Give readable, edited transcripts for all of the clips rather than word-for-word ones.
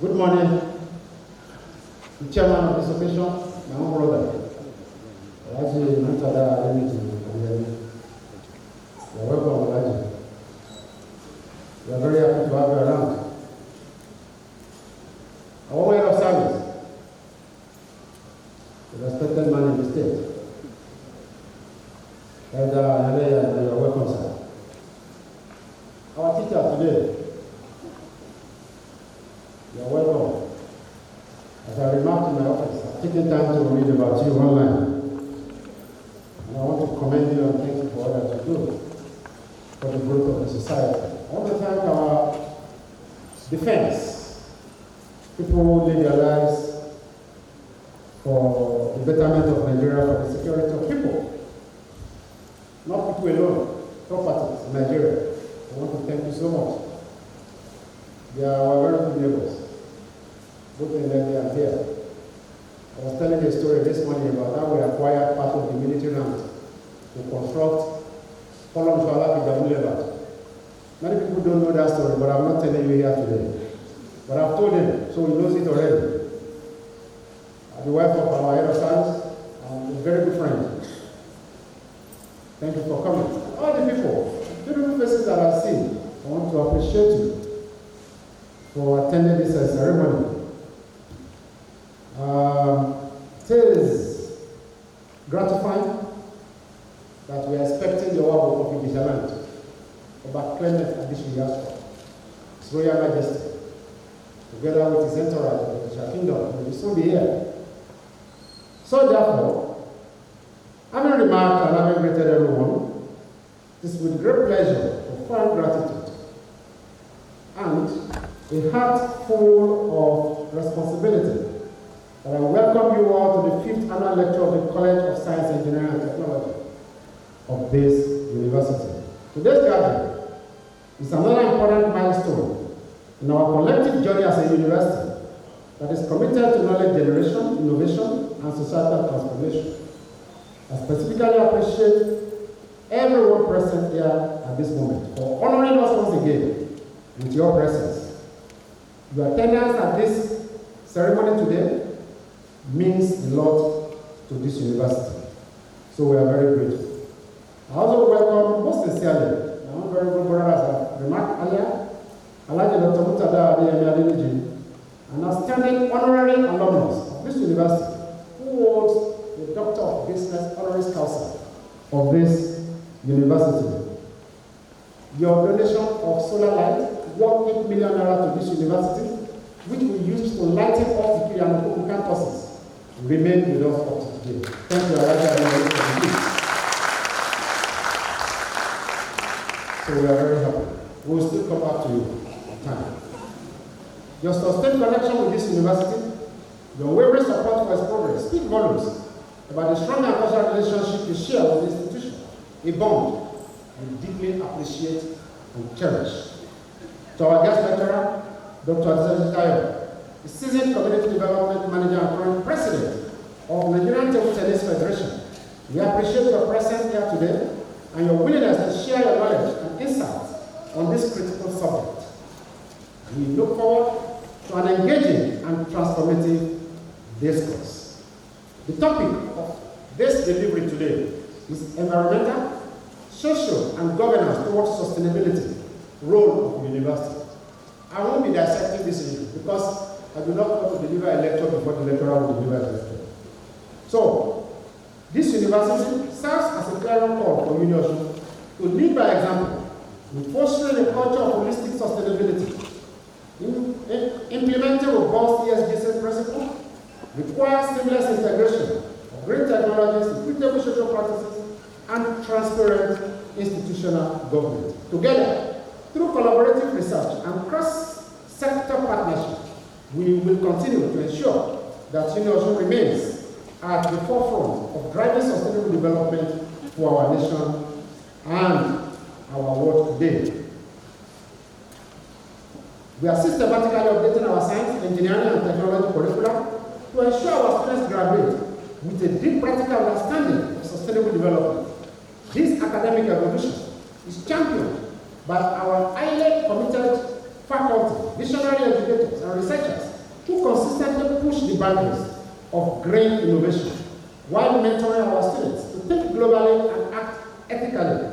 Good morning, the chairman of this occasion, my own brother. Alaji Mutada Ademiji. You're welcome, Alaji. We are very happy to have you around. Our way of service, the respected man in the state. And you are welcome, sir. Our teacher today, you are welcome. As I remarked in my office, I've taken time to read about you online. And I want to commend you and thank you for all that you do for the growth of the society. I want to thank our defense. People who live their lives for the betterment of Nigeria, for the security of people. Not people alone, properties in Nigeria. I want to thank you so much. They are our very good neighbors, both in Nigeria and here. I was telling a story this morning about how we acquired part of the military land to construct Column Shala Pijamu. Many people don't know that story, but I'm not telling you here today. But I've told him, so he knows it already. The wife of our head of science, and a very good friend. Thank you for coming. All the people, beautiful faces that I've seen, I want to appreciate you for attending this ceremony. It is gratifying that we are expecting the Owa of Vigilant about Clement Adishiyaswa, His Royal Majesty, together with his entourage of the Kingdom, will soon be here. So therefore, having remarked and having greeted everyone, it is with great pleasure, profound gratitude, and a heart full of responsibility that I welcome you all to the 5th annual lecture of the College of Science, Engineering and Technology of this university. Today's gathering is another important milestone in our collective journey as a university that is committed to knowledge generation, innovation, and societal transformation. I specifically appreciate everyone present here at this moment for honoring us once again with your presence. Your attendance at this ceremony today means a lot to this university. So we are very grateful. I also welcome most sincerely, my own very good brother, as I remarked earlier, Alaji Dr. Mutada Ademiji, an outstanding honorary alumnus of this university who holds the Doctor of Business honoris causa of this university. Your donation of solar light worth $8 million to this university, which we use to lighten up the Kirianukuku campuses, remain with us up to today. Thank you, Alaji, for this. So we are very happy. We will still come back to you on time. Your sustained connection with this university, your unwavering support for its progress, speak volumes about the strong and cordial relationship you share with the institution, a bond we deeply appreciate and cherish. To our guest lecturer, Dr. Adesanya, the seasoned community development manager and current president of Nigerian Table Tennis Federation, we appreciate your presence here today and your willingness to share your knowledge and insights on this critical subject. We look forward to an engaging and transformative discourse. The topic of this delivery today is environmental, social, and governance towards sustainability, role of the university. I won't be dissecting this issue because I do not want to deliver a lecture before the lecturer will deliver a lecture. So, this university serves as a clarion call for UNIOSUN to lead by example in fostering a culture of holistic sustainability. Implementing robust ESG principles requires seamless integration of green technologies, equitable social practices, and transparent institutional government. Together, through collaborative research and cross-sector partnership, we will continue to ensure that UNIOSUN remains at the forefront of driving sustainable development for our nation and our world today. We are systematically updating our science, engineering, and technology curricula to ensure our students graduate with a deep practical understanding of sustainable development. This academic evolution is championed by our highly committed faculty, visionary educators, and researchers who consistently push the boundaries of green innovation while mentoring our students to think globally and act ethically.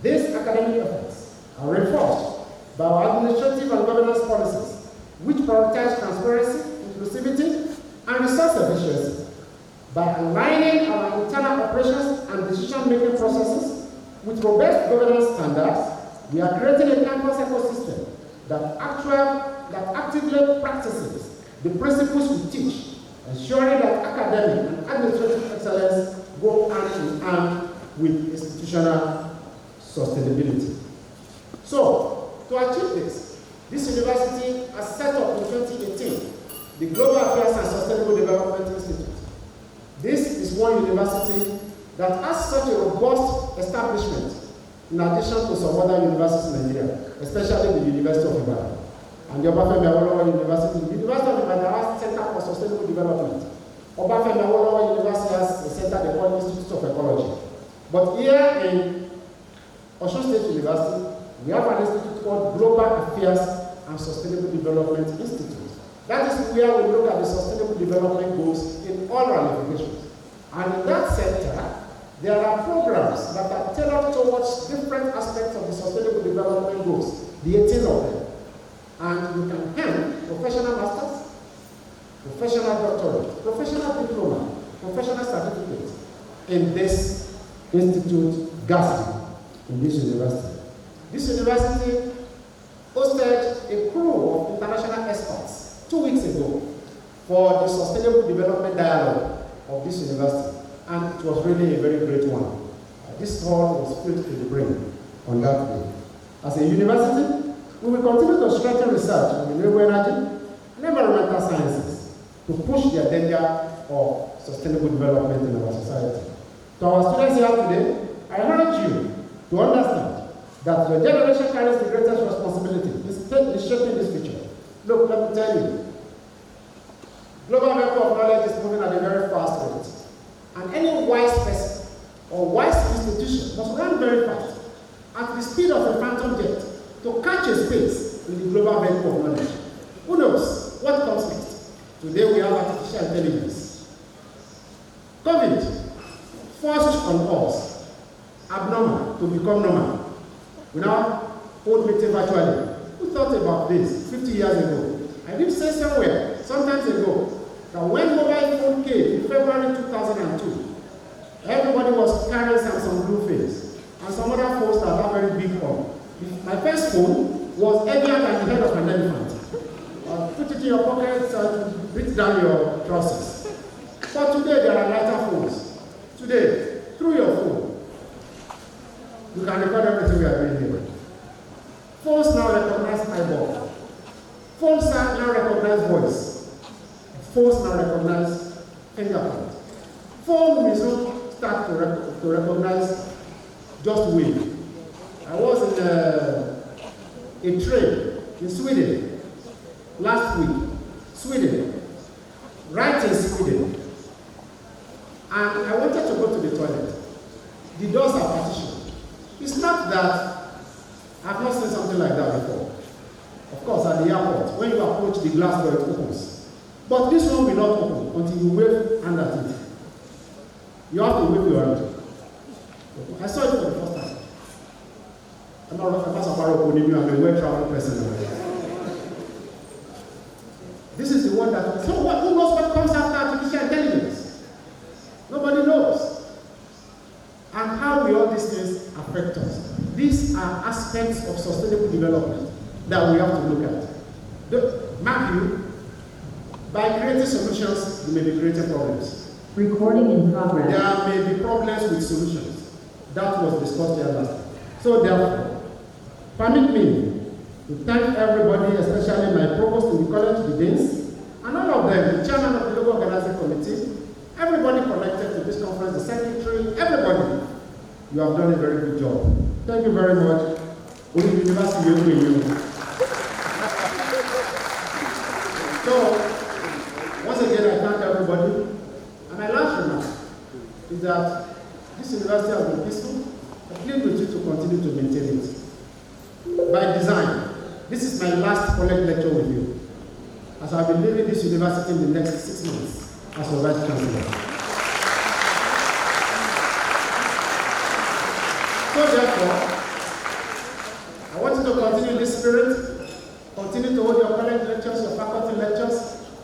These academic efforts are reinforced by our administrative and governance policies, which prioritize transparency, inclusivity, and resource efficiency. By aligning our internal operations and decision-making processes with robust governance standards, we are creating a campus ecosystem that actively practices the principles we teach, ensuring that academic and administrative excellence go hand in hand with institutional sustainability. So, to achieve this university has set up in 2018 the Global Affairs and Sustainable Development Institute. This is one university that has such a robust establishment in addition to some other universities in Nigeria, especially the University of Ibadan and the Obafemi Awolowo University. The University of Ibadan has Center for Sustainable Development. Obafemi Awolowo University has a center they call Institute of Ecology. But here in Osun State University, we have an institute called Global Affairs and Sustainable Development Institute. That is where we look at the sustainable development goals in all ramifications. And in that center, there are programs that are tailored towards different aspects of the sustainable development goals, the 18 of them. And you can earn professional masters, professional doctorate, professional diploma, professional certificate in this institute, GASI, in this university. This university hosted a crew of international experts 2 weeks ago for the Sustainable Development Dialogue of this university, and it was really a very great one. This hall was filled to the brim on that day. As a university, we will continue to strengthen research on renewable energy and environmental sciences to push the agenda of sustainable development in our society. To our students here today, I urge you to understand that your generation carries the greatest responsibility in shaping this future. Look, let me tell you, global vector of knowledge is moving at a very fast rate. And any wise person or wise institution must run very fast at the speed of a phantom jet to catch a space in the global vector of knowledge. Who knows what comes next? Today we have artificial intelligence. COVID forced on us abnormal to become normal. We now hold meeting virtually. Who thought about this 50 years ago? I did say somewhere, sometimes ago, that when mobile phone came in February 2002, everybody was carrying some blue face, and some other phones that are very big phone. My first phone was heavier than the head of an elephant. Put it in your pocket and breathe down your trousers. But today there are lighter phones. Today, through your phone, you can record everything we are doing here. Phones now recognize eyeball. Phones now recognize voice. Phones now recognize fingerprint. Phone will soon start to recognize just wave. I was in a train in Sweden last week. Sweden, right in Sweden. And I wanted to go to the toilet. The doors are partitioned. It's not that I've not seen something like that before. Of course, at the airport, when you approach the glass door, it opens. But this one will not open until you wave hand at it. You have to wave your hand. I saw it for the first time. I'm a well-traveled person. This is the one that, so what, who knows what comes after artificial intelligence? Nobody knows. And how will all these things affect us? These are aspects of sustainable development that we have to look at. Mark you, by creating solutions, you may be creating problems. Recording in progress. There may be problems with solutions. That was discussed here last time. So therefore, permit me to thank everybody, especially my provost in the college, the deans, and all of them, the chairman of the local organizing committee, everybody connected to this conference, the secretary, everybody. You have done a very good job. Thank you very much. University you. So, once again, I thank everybody. And my last remark is that this university has been peaceful. I plead with you to continue to maintain it. By design, this is my last college lecture with you, as I'll be leaving this university in the next 6 months as a Vice-Chancellor. So therefore, I want you to continue this spirit, continue to hold your college lectures, your faculty lectures.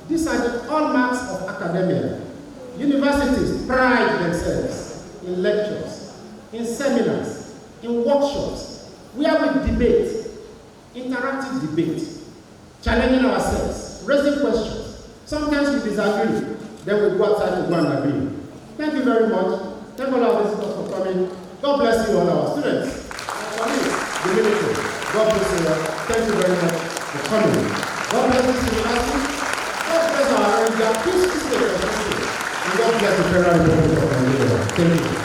These are the hallmarks of academia. Universities pride themselves in lectures, in seminars, in workshops, where we debate, interactive debate, challenging ourselves, raising questions. Sometimes we disagree, then we go outside to go and agree. Thank you very much. Thank all our visitors for coming. God bless you, all our students. The military. God bless you all. Thank you very much for coming. God bless this university. God bless our India. Peace, peace, and God bless the Federal Republic of Nigeria. Thank you.